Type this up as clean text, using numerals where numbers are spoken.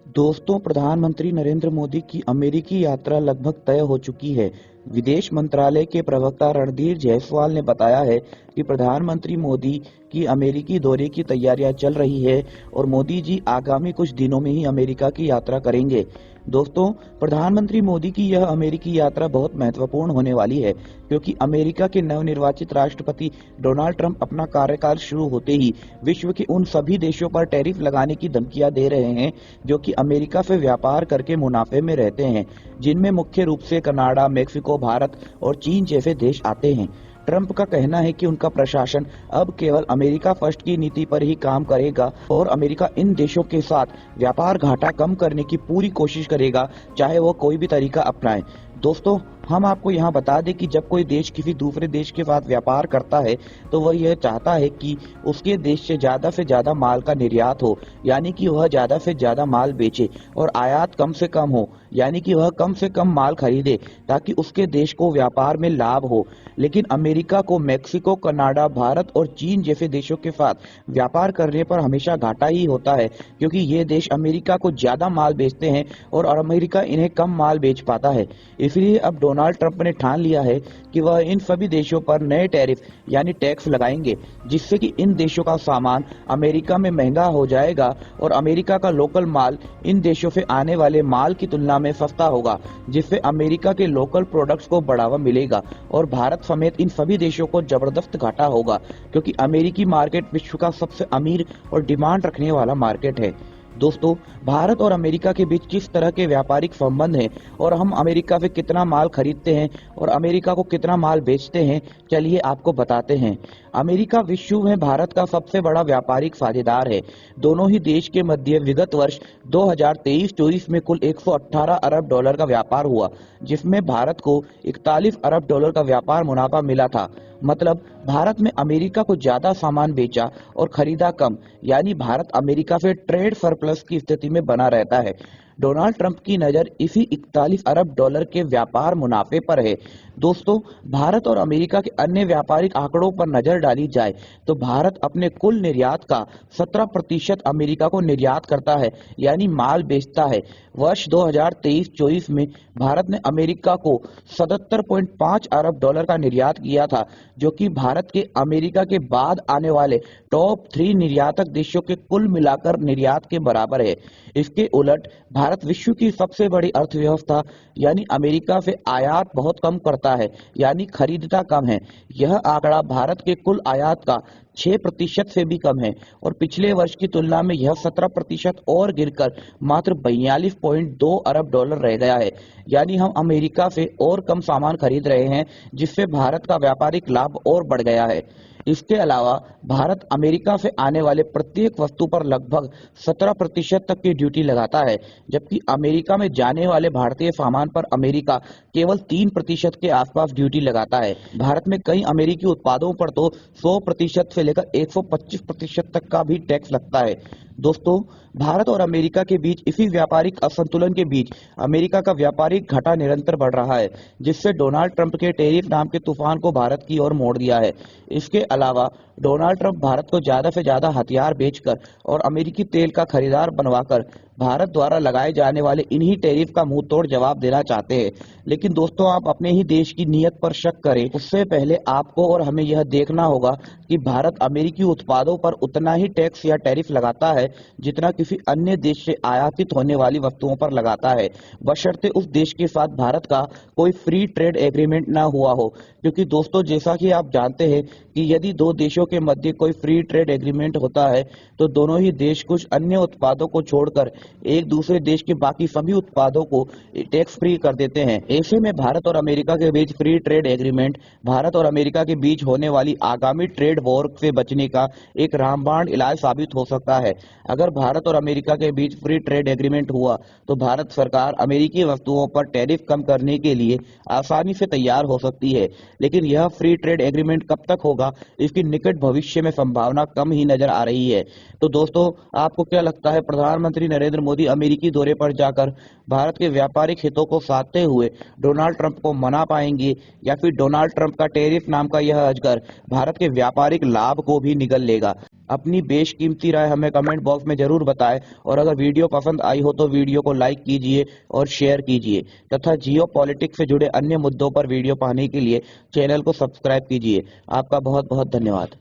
दोस्तों, प्रधानमंत्री नरेंद्र मोदी की अमेरिकी यात्रा लगभग तय हो चुकी है। विदेश मंत्रालय के प्रवक्ता रणधीर जायसवाल ने बताया है कि प्रधानमंत्री मोदी की अमेरिकी दौरे की तैयारियां चल रही है और मोदी जी आगामी कुछ दिनों में ही अमेरिका की यात्रा करेंगे। दोस्तों, प्रधानमंत्री मोदी की यह अमेरिकी यात्रा बहुत महत्वपूर्ण होने वाली है, क्योंकि अमेरिका के नवनिर्वाचित राष्ट्रपति डोनाल्ड ट्रंप अपना कार्यकाल शुरू होते ही विश्व के उन सभी देशों पर टैरिफ लगाने की धमकियां दे रहे हैं जो कि अमेरिका से व्यापार करके मुनाफे में रहते हैं, जिनमें मुख्य रूप से कनाडा, मेक्सिको, भारत और चीन जैसे देश आते हैं। ट्रंप का कहना है कि उनका प्रशासन अब केवल अमेरिका फर्स्ट की नीति पर ही काम करेगा और अमेरिका इन देशों के साथ व्यापार घाटा कम करने की पूरी कोशिश करेगा, चाहे वो कोई भी तरीका अपनाए। दोस्तों, हम आपको यहाँ बता दें कि जब कोई देश किसी दूसरे देश के साथ व्यापार करता है तो वह यह चाहता है कि उसके देश से ज्यादा माल का निर्यात हो, यानी कि वह ज्यादा से ज्यादा माल बेचे, और आयात कम से कम हो, यानी कि वह कम से कम माल खरीदे ताकि उसके देश को व्यापार में लाभ हो। लेकिन अमेरिका को मेक्सिको, कनाडा, भारत और चीन जैसे देशों के साथ व्यापार करने पर हमेशा घाटा ही होता है, क्योंकि ये देश अमेरिका को ज्यादा माल बेचते हैं और अमेरिका इन्हें कम माल बेच पाता है। इसलिए अब डोनाल्ड ट्रंप ने ठान लिया है कि वह इन सभी देशों पर नए टैरिफ यानी टैक्स लगाएंगे, जिससे कि इन देशों का सामान अमेरिका में महंगा हो जाएगा और अमेरिका का लोकल माल इन देशों से आने वाले माल की तुलना में सस्ता होगा, जिससे अमेरिका के लोकल प्रोडक्ट्स को बढ़ावा मिलेगा और भारत समेत इन सभी देशों को जबरदस्त घाटा होगा, क्योंकि अमेरिकी मार्केट विश्व का सबसे अमीर और डिमांड रखने वाला मार्केट है। दोस्तों, भारत और अमेरिका के बीच किस तरह के व्यापारिक संबंध हैं और हम अमेरिका से कितना माल खरीदते हैं और अमेरिका को कितना माल बेचते हैं, चलिए आपको बताते हैं। अमेरिका विश्व में भारत का सबसे बड़ा व्यापारिक साझेदार है। दोनों ही देश के मध्य विगत वर्ष 2023-24 में कुल 118 अरब डॉलर का व्यापार हुआ, जिसमें भारत को 41 अरब डॉलर का व्यापार मुनाफा मिला था। मतलब भारत में अमेरिका को ज्यादा सामान बेचा और खरीदा कम, यानी भारत अमेरिका से ट्रेड सरप्लस की स्थिति में बना रहता है। डोनाल्ड ट्रंप की नजर इसी 41 अरब डॉलर के व्यापार मुनाफे पर है। दोस्तों, भारत और अमेरिका के अन्य व्यापारिक आंकड़ों पर नजर डाली जाए तो भारत अपने कुल निर्यात का 17% अमेरिका को निर्यात करता है, यानी माल बेचता है। वर्ष 2023-24 में भारत ने अमेरिका को 77.5 अरब डॉलर का निर्यात किया था, जो कि भारत के अमेरिका के बाद आने वाले टॉप 3 निर्यातक देशों के कुल मिलाकर निर्यात के बराबर है। इसके उलट भारत विश्व की सबसे बड़ी अर्थव्यवस्था यानी अमेरिका से आयात बहुत कम करता है, यानी खरीदता कम है। यह आंकड़ा भारत के कुल आयात का 6% से भी कम है और पिछले वर्ष की तुलना में यह 17% और गिरकर मात्र 42.2 अरब डॉलर रह गया है। यानी हम अमेरिका से और कम सामान खरीद रहे हैं, जिससे भारत का व्यापारिक लाभ और बढ़ गया है। इसके अलावा भारत अमेरिका से आने वाले प्रत्येक वस्तु पर लगभग 17% तक की ड्यूटी लगाता है, जबकि अमेरिका में जाने वाले भारतीय सामान पर अमेरिका केवल 3% के आसपास ड्यूटी लगाता है। भारत में कई अमेरिकी उत्पादों पर तो 100% से लेकर 125% तक का भी टैक्स लगता है। दोस्तों, भारत और अमेरिका के बीच इसी व्यापारिक असंतुलन के बीच अमेरिका का व्यापारिक घाटा निरंतर बढ़ रहा है, जिससे डोनाल्ड ट्रंप के टैरिफ नाम के तूफान को भारत की ओर मोड़ दिया है। इसके अलावा डोनाल्ड ट्रंप भारत को ज्यादा से ज्यादा हथियार बेचकर और अमेरिकी तेल का खरीदार बनवाकर भारत द्वारा लगाए जाने वाले इन्हीं टैरिफ का मुंह तोड़ जवाब देना चाहते हैं। लेकिन दोस्तों, आप अपने ही देश की नीयत पर शक करें, उससे पहले आपको और हमें यह देखना होगा कि भारत अमेरिकी उत्पादों पर उतना ही टैक्स या टैरिफ लगाता है जितना किसी अन्य देश से आयातित होने वाली वस्तुओं पर लगाता है, बशर्ते उस देश के साथ भारत का कोई फ्री ट्रेड एग्रीमेंट न हुआ हो। क्योंकि दोस्तों, जैसा कि आप जानते हैं कि यदि दो देशों के मध्य कोई फ्री ट्रेड एग्रीमेंट होता है तो दोनों ही देश कुछ अन्य उत्पादों को छोड़कर एक दूसरे देश के बाकी सभी उत्पादों को टैक्स फ्री कर देते हैं। ऐसे में भारत और अमेरिका के बीच फ्री ट्रेड एग्रीमेंट भारत और अमेरिका के बीच होने वाली आगामी ट्रेड वॉर से बचने का एक रामबाण इलाज साबित हो सकता है। अगर भारत और अमेरिका के बीच फ्री ट्रेड एग्रीमेंट हुआ तो भारत सरकार अमेरिकी वस्तुओं पर टैरिफ कम करने के लिए आसानी से तैयार हो सकती है। लेकिन यह फ्री ट्रेड एग्रीमेंट कब तक होगा, इसकी निकट भविष्य में संभावना कम ही नजर आ रही है। तो दोस्तों, आपको क्या लगता है, प्रधानमंत्री नरेंद्र मोदी अमेरिकी दौरे पर जाकर भारत के व्यापारिक हितों को साधते हुए डोनाल्ड ट्रंप को मना पाएंगे, या फिर डोनाल्ड ट्रंप का टैरिफ नाम का यह अजगर भारत के व्यापारिक लाभ को भी निगल लेगा? अपनी बेशकीमती राय हमें कमेंट बॉक्स में जरूर बताएं और अगर वीडियो पसंद आई हो तो वीडियो को लाइक कीजिए और शेयर कीजिए तथा जियो पॉलिटिक्स से जुड़े अन्य मुद्दों पर वीडियो पाने के लिए चैनल को सब्सक्राइब कीजिए। आपका बहुत बहुत धन्यवाद।